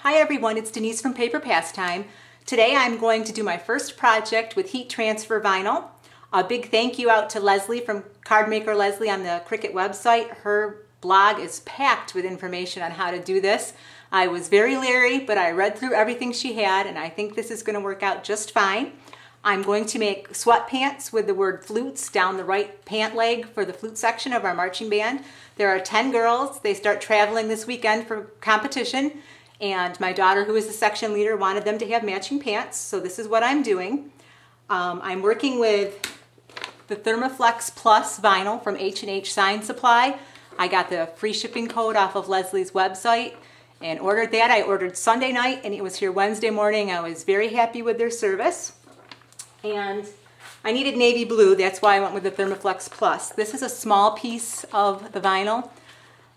Hi everyone, it's Denise from Paper Pastime. Today I'm going to do my first project with heat transfer vinyl. A big thank you out to Leslie from Cardmaker Leslie on the Cricut website. Her blog is packed with information on how to do this. I was very leery, but I read through everything she had and I think this is going to work out just fine. I'm going to make sweatpants with the word flutes down the right pant leg for the flute section of our marching band. There are 10 girls. They start traveling this weekend for competition. And my daughter, who is the section leader, wanted them to have matching pants, so this is what I'm doing. I'm working with the Thermaflex Plus vinyl from H&H Sign Supply. I got the free shipping code off of Leslie's website and ordered that. I ordered Sunday night and it was here Wednesday morning. I was very happy with their service. And I needed navy blue, that's why I went with the Thermaflex Plus. This is a small piece of the vinyl.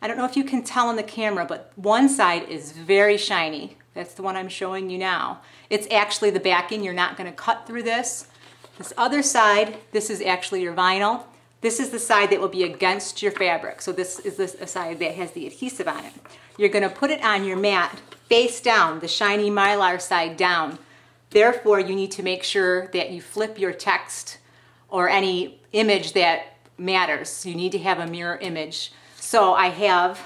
I don't know if you can tell on the camera, but one side is very shiny. That's the one I'm showing you now. It's actually the backing. You're not going to cut through this. This other side, this is actually your vinyl. This is the side that will be against your fabric. So this is the side that has the adhesive on it. You're going to put it on your mat face down, the shiny Mylar side down. Therefore, you need to make sure that you flip your text or any image that matters. You need to have a mirror image. So I have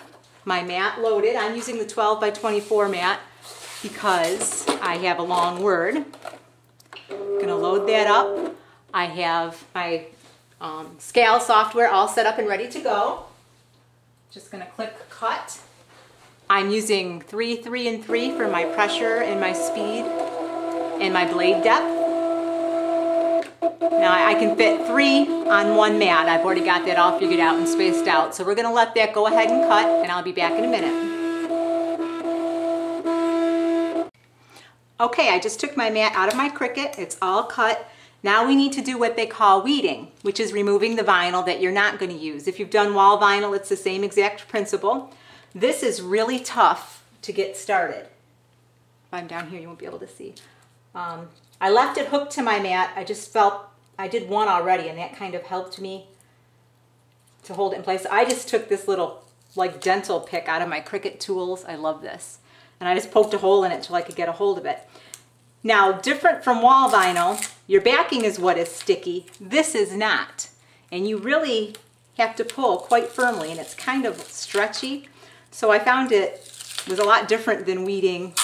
my mat loaded. I'm using the 12 by 24 mat because I have a long word. I'm gonna load that up. I have my Scal software all set up and ready to go. Just gonna click cut. I'm using 3, 3, and 3 for my pressure and my speed and my blade depth. Now I can fit 3 on one mat. I've already got that all figured out and spaced out. So we're going to let that go ahead and cut, and I'll be back in a minute. Okay, I just took my mat out of my Cricut. It's all cut. Now we need to do what they call weeding, which is removing the vinyl that you're not going to use. If you've done wall vinyl, it's the same exact principle. This is really tough to get started. If I'm down here, you won't be able to see. I left it hooked to my mat. I just felt I did one already and that kind of helped me to hold it in place. I just took this little like dental pick out of my Cricut tools. I love this. And I just poked a hole in it till I could get a hold of it. Now, different from wall vinyl, your backing is what is sticky. This is not. And you really have to pull quite firmly and it's kind of stretchy. So I found it was a lot different than weeding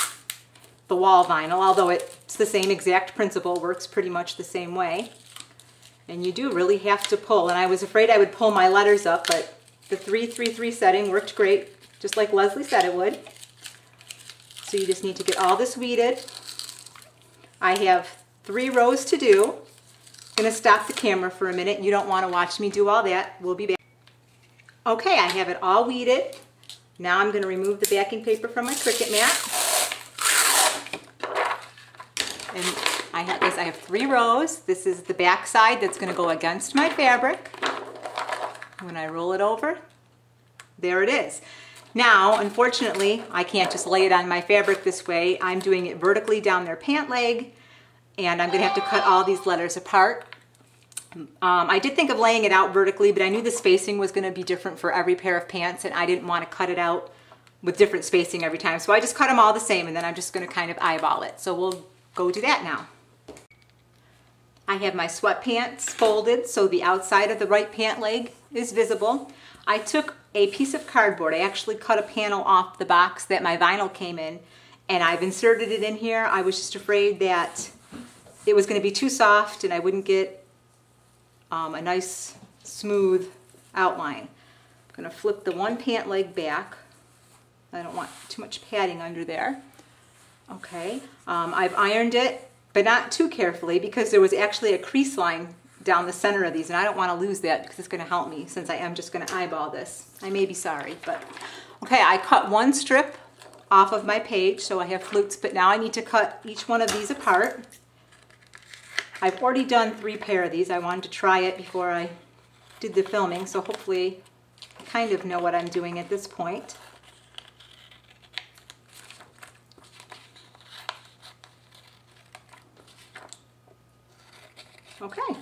the wall vinyl, although it's the same exact principle, works pretty much the same way. And you do really have to pull, and I was afraid I would pull my letters up, but the 3-3-3 setting worked great, just like Leslie said it would. So you just need to get all this weeded. I have 3 rows to do. I'm going to stop the camera for a minute. You don't want to watch me do all that. We'll be back. Okay, I have it all weeded. Now I'm going to remove the backing paper from my Cricut mat. And I have 3 rows. This is the back side that's going to go against my fabric. When I roll it over, there it is. Now, unfortunately, I can't just lay it on my fabric this way. I'm doing it vertically down their pant leg, and I'm going to have to cut all these letters apart. I did think of laying it out vertically, but I knew the spacing was going to be different for every pair of pants, and I didn't want to cut it out with different spacing every time. So I just cut them all the same, and then I'm just going to kind of eyeball it. So we'll go do that now. I have my sweatpants folded so the outside of the right pant leg is visible. I took a piece of cardboard. I actually cut a panel off the box that my vinyl came in and I've inserted it in here. I was just afraid that it was going to be too soft and I wouldn't get a nice smooth outline. I'm going to flip the one pant leg back. I don't want too much padding under there. Okay, I've ironed it, but not too carefully because there was actually a crease line down the center of these, and I don't want to lose that because it's going to help me since I am just going to eyeball this. I may be sorry, but okay, I cut one strip off of my page, so I have flutes, but now I need to cut each one of these apart. I've already done 3 pair of these. I wanted to try it before I did the filming, so hopefully I kind of know what I'm doing at this point. Okay,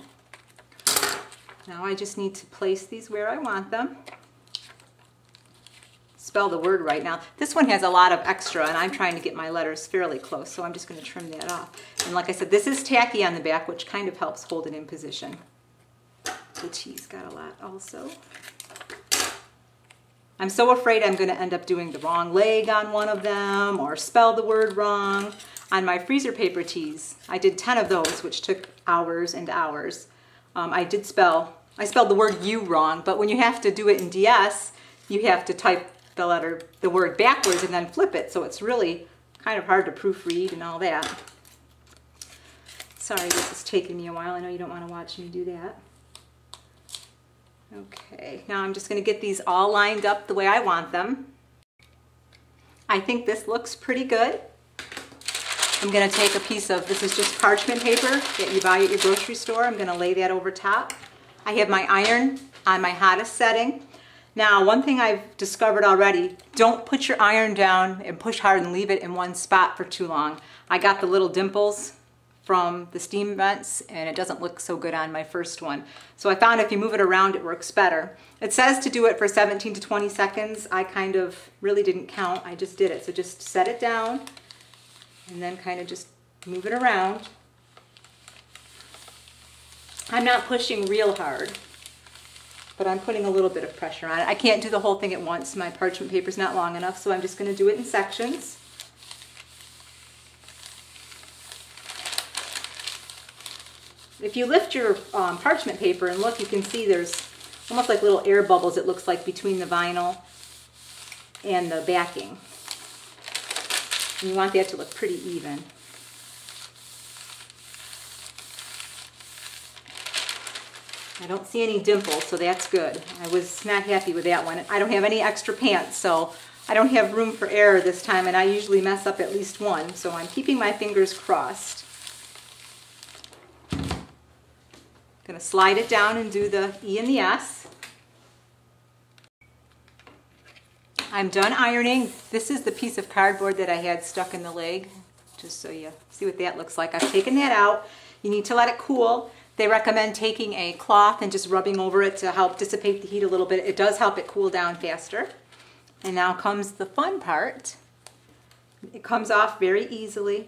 now I just need to place these where I want them. spell the word right now. This one has a lot of extra, and I'm trying to get my letters fairly close, so I'm just going to trim that off. And like I said, this is tacky on the back, which kind of helps hold it in position. The T's got a lot also. I'm so afraid I'm going to end up doing the wrong leg on one of them or spell the word wrong. On my freezer paper tees, I did 10 of those, which took hours and hours. I spelled the word you wrong, but when you have to do it in DS, you have to type the word backwards and then flip it, so it's really kind of hard to proofread and all that. Sorry, this is taking me a while. I know you don't want to watch me do that. Okay, now I'm just going to get these all lined up the way I want them. I think this looks pretty good. I'm going to take a piece of, this is just parchment paper that you buy at your grocery store. I'm going to lay that over top. I have my iron on my hottest setting. Now, one thing I've discovered already, don't put your iron down and push hard and leave it in one spot for too long. I got the little dimples from the steam vents, and it doesn't look so good on my first one. So I found if you move it around, it works better. It says to do it for 17 to 20 seconds. I kind of really didn't count. I just did it. So just set it down and then kind of just move it around. I'm not pushing real hard, but I'm putting a little bit of pressure on it. I can't do the whole thing at once. My parchment paper's not long enough, so I'm just going to do it in sections. If you lift your parchment paper and look, you can see there's almost like little air bubbles, it looks like, between the vinyl and the backing. And you want that to look pretty even. I don't see any dimples, so that's good. I was not happy with that one. I don't have any extra pants, so I don't have room for error this time, and I usually mess up at least one, so I'm keeping my fingers crossed. I'm going to slide it down and do the E and the S. I'm done ironing. This is the piece of cardboard that I had stuck in the leg, just so you see what that looks like. I've taken that out. You need to let it cool. They recommend taking a cloth and just rubbing over it to help dissipate the heat a little bit. It does help it cool down faster. And now comes the fun part. It comes off very easily,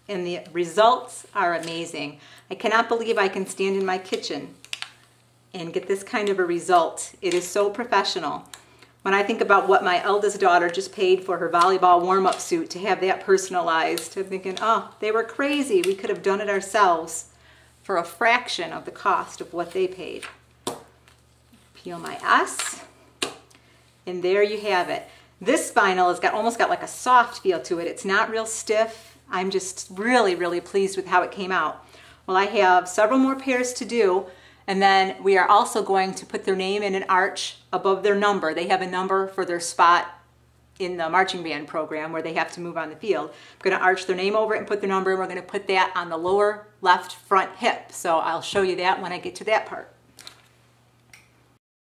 and the results are amazing. I cannot believe I can stand in my kitchen and get this kind of a result. It is so professional. When I think about what my eldest daughter just paid for her volleyball warm-up suit, to have that personalized, I'm thinking, oh, they were crazy. We could have done it ourselves for a fraction of the cost of what they paid. Peel my S, and there you have it. This vinyl has almost got like a soft feel to it. It's not real stiff. I'm just really, really pleased with how it came out. Well, I have several more pairs to do, and then we are also going to put their name in an arch above their number. They have a number for their spot in the marching band program where they have to move on the field. I'm going to arch their name over it and put their number, and we're going to put that on the lower left front hip. So I'll show you that when I get to that part.